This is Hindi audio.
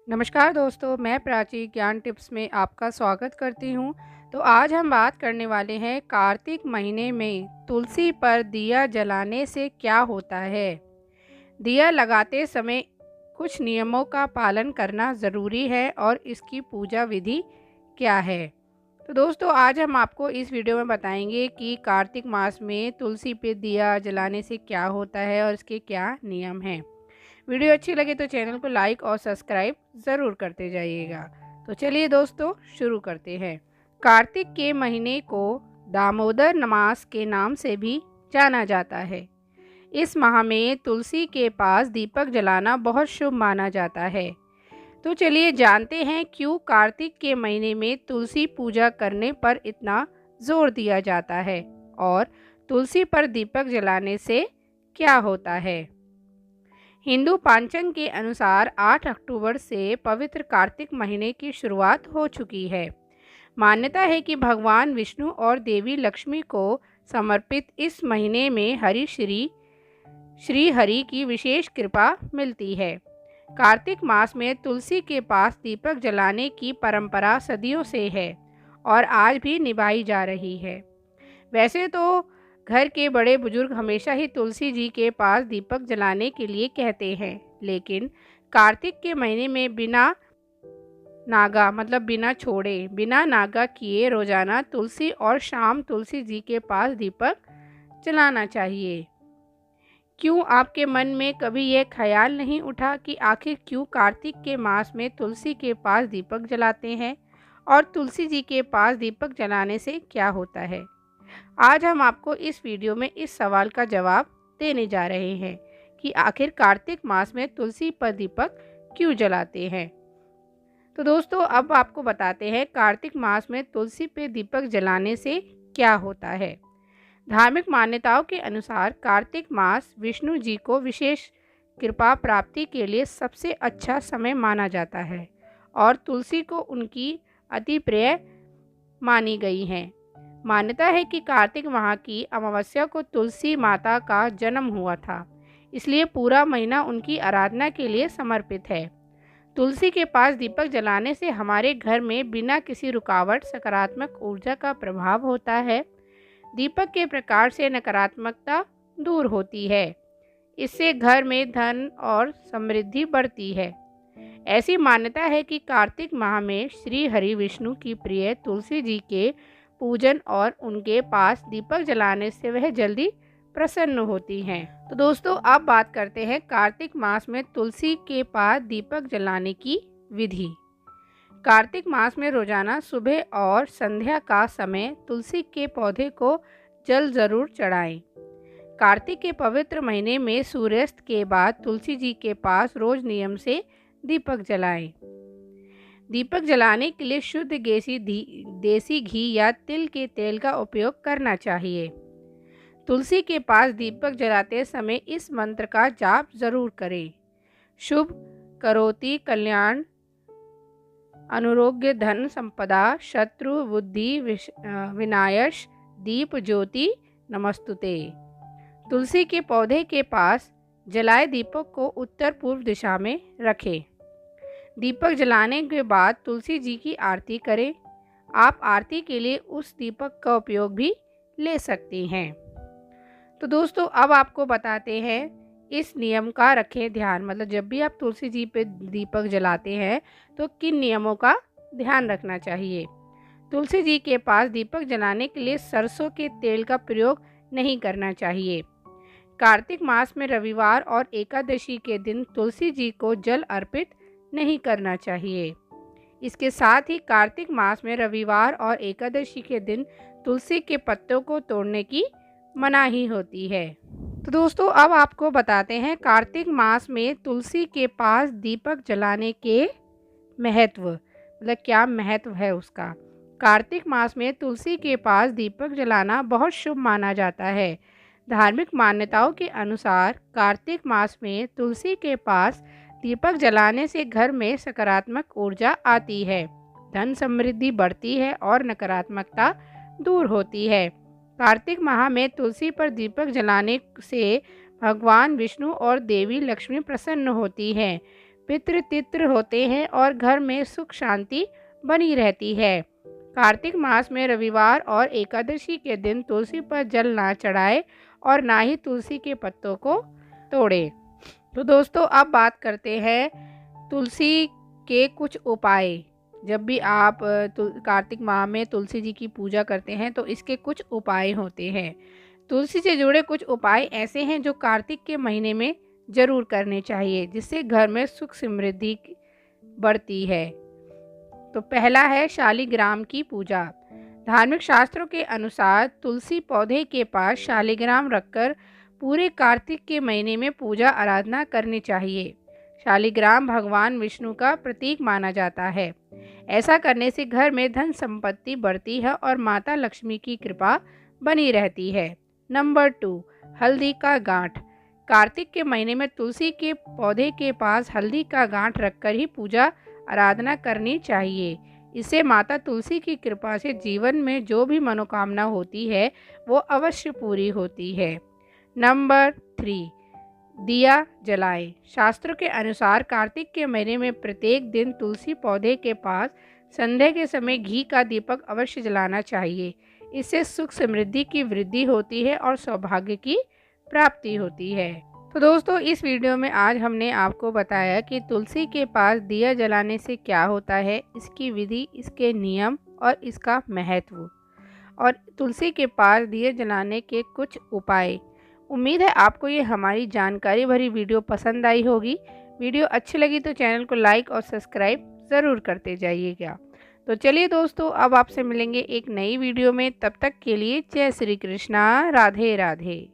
नमस्कार दोस्तों, मैं प्राची ज्ञान टिप्स में आपका स्वागत करती हूँ। तो आज हम बात करने वाले हैं कार्तिक महीने में तुलसी पर दिया जलाने से क्या होता है। दिया लगाते समय कुछ नियमों का पालन करना ज़रूरी है और इसकी पूजा विधि क्या है। तो दोस्तों आज हम आपको इस वीडियो में बताएंगे कि कार्तिक मास में तुलसी पे दिया जलाने से क्या होता है और इसके क्या नियम हैं। वीडियो अच्छी लगे तो चैनल को लाइक और सब्सक्राइब ज़रूर करते जाइएगा। तो चलिए दोस्तों शुरू करते हैं। कार्तिक के महीने को दामोदर मास के नाम से भी जाना जाता है। इस माह में तुलसी के पास दीपक जलाना बहुत शुभ माना जाता है। तो चलिए जानते हैं क्यों कार्तिक के महीने में तुलसी पूजा करने पर इतना जोर दिया जाता है और तुलसी पर दीपक जलाने से क्या होता है। हिंदू पांचांग के अनुसार 8 अक्टूबर से पवित्र कार्तिक महीने की शुरुआत हो चुकी है। मान्यता है कि भगवान विष्णु और देवी लक्ष्मी को समर्पित इस महीने में श्री हरि की विशेष कृपा मिलती है। कार्तिक मास में तुलसी के पास दीपक जलाने की परंपरा सदियों से है और आज भी निभाई जा रही है। वैसे तो घर के बड़े बुजुर्ग हमेशा ही तुलसी जी के पास दीपक जलाने के लिए कहते हैं, लेकिन कार्तिक के महीने में बिना नागा मतलब बिना छोड़े बिना नागा किए रोजाना तुलसी और शाम तुलसी जी के पास दीपक जलाना चाहिए। क्यों आपके मन में कभी यह ख्याल नहीं उठा कि आखिर क्यों कार्तिक के मास में तुलसी के पास दीपक जलाते हैं और तुलसी जी के पास दीपक जलाने से क्या होता है। आज हम आपको इस वीडियो में इस सवाल का जवाब देने जा रहे हैं कि आखिर कार्तिक मास में तुलसी पर दीपक क्यों जलाते हैं। तो दोस्तों अब आपको बताते हैं कार्तिक मास में तुलसी पे दीपक जलाने से क्या होता है। धार्मिक मान्यताओं के अनुसार कार्तिक मास विष्णु जी को विशेष कृपा प्राप्ति के लिए सबसे अच्छा समय माना जाता है और तुलसी को उनकी अति प्रिय मानी गई है। मान्यता है कि कार्तिक माह की अमावस्या को तुलसी माता का जन्म हुआ था, इसलिए पूरा महीना उनकी आराधना के लिए समर्पित है। तुलसी के पास दीपक जलाने से हमारे घर में बिना किसी रुकावट सकारात्मक ऊर्जा का प्रभाव होता है। दीपक के प्रकाश से नकारात्मकता दूर होती है। इससे घर में धन और समृद्धि बढ़ती है। ऐसी मान्यता है कि कार्तिक माह में श्री हरि विष्णु की प्रिय तुलसी जी के पूजन और उनके पास दीपक जलाने से वह जल्दी प्रसन्न होती हैं। तो दोस्तों अब बात करते हैं कार्तिक मास में तुलसी के पास दीपक जलाने की विधि। कार्तिक मास में रोजाना सुबह और संध्या का समय तुलसी के पौधे को जल जरूर चढ़ाएं। कार्तिक के पवित्र महीने में सूर्यास्त के बाद तुलसी जी के पास रोज नियम से दीपक जलाएं। दीपक जलाने के लिए शुद्ध देसी घी या तिल के तेल का उपयोग करना चाहिए। तुलसी के पास दीपक जलाते समय इस मंत्र का जाप जरूर करें। शुभ करोति कल्याण अनुरोग्य धन संपदा शत्रु बुद्धि विनाश दीप ज्योति नमस्तुते। तुलसी के पौधे के पास जलाए दीपक को उत्तर पूर्व दिशा में रखें। दीपक जलाने के बाद तुलसी जी की आरती करें। आप आरती के लिए उस दीपक का उपयोग भी ले सकते हैं। तो दोस्तों अब आपको बताते हैं इस नियम का रखें ध्यान, मतलब जब भी आप तुलसी जी पे दीपक जलाते हैं तो किन नियमों का ध्यान रखना चाहिए। तुलसी जी के पास दीपक जलाने के लिए सरसों के तेल का प्रयोग नहीं करना चाहिए। कार्तिक मास में रविवार और एकादशी के दिन तुलसी जी को जल अर्पित नहीं करना चाहिए। इसके साथ ही कार्तिक मास में रविवार और एकादशी के दिन तुलसी के पत्तों को तोड़ने की मनाही होती है। तो दोस्तों अब आपको बताते हैं कार्तिक मास में तुलसी के पास दीपक जलाने के महत्व, मतलब क्या महत्व है उसका। कार्तिक मास में तुलसी के पास दीपक जलाना बहुत शुभ माना जाता है। धार्मिक मान्यताओं के अनुसार कार्तिक मास में तुलसी के पास दीपक जलाने से घर में सकारात्मक ऊर्जा आती है, धन समृद्धि बढ़ती है और नकारात्मकता दूर होती है। कार्तिक माह में तुलसी पर दीपक जलाने से भगवान विष्णु और देवी लक्ष्मी प्रसन्न होती हैं। पितृ तित्र होते हैं और घर में सुख शांति बनी रहती है। कार्तिक मास में रविवार और एकादशी के दिन तुलसी पर जल ना चढ़ाए और ना ही तुलसी के पत्तों को तोड़े। तो दोस्तों अब बात करते हैं तुलसी के कुछ उपाय। जब भी आप कार्तिक माह में तुलसी जी की पूजा करते हैं तो इसके कुछ उपाय होते हैं। तुलसी से जुड़े कुछ उपाय ऐसे हैं जो कार्तिक के महीने में ज़रूर करने चाहिए, जिससे घर में सुख समृद्धि बढ़ती है। तो पहला है शालिग्राम की पूजा। धार्मिक शास्त्रों के अनुसार तुलसी पौधे के पास शालिग्राम रखकर पूरे कार्तिक के महीने में पूजा आराधना करनी चाहिए। शालिग्राम भगवान विष्णु का प्रतीक माना जाता है। ऐसा करने से घर में धन संपत्ति बढ़ती है और माता लक्ष्मी की कृपा बनी रहती है। नंबर 2, हल्दी का गांठ। कार्तिक के महीने में तुलसी के पौधे के पास हल्दी का गांठ रखकर ही पूजा आराधना करनी चाहिए। इससे माता तुलसी की कृपा से जीवन में जो भी मनोकामना होती है वो अवश्य पूरी होती है। नंबर 3, दिया जलाएं। शास्त्रों के अनुसार कार्तिक के महीने में प्रत्येक दिन तुलसी पौधे के पास संध्या के समय घी का दीपक अवश्य जलाना चाहिए। इससे सुख समृद्धि की वृद्धि होती है और सौभाग्य की प्राप्ति होती है। तो दोस्तों इस वीडियो में आज हमने आपको बताया कि तुलसी के पास दिया जलाने से क्या होता है, इसकी विधि, इसके नियम और इसका महत्व, और तुलसी के पास दिया जलाने के कुछ उपाय। उम्मीद है आपको ये हमारी जानकारी भरी वीडियो पसंद आई होगी। वीडियो अच्छी लगी तो चैनल को लाइक और सब्सक्राइब ज़रूर करते जाइएगा। तो चलिए दोस्तों अब आपसे मिलेंगे एक नई वीडियो में। तब तक के लिए जय श्री कृष्णा, राधे राधे।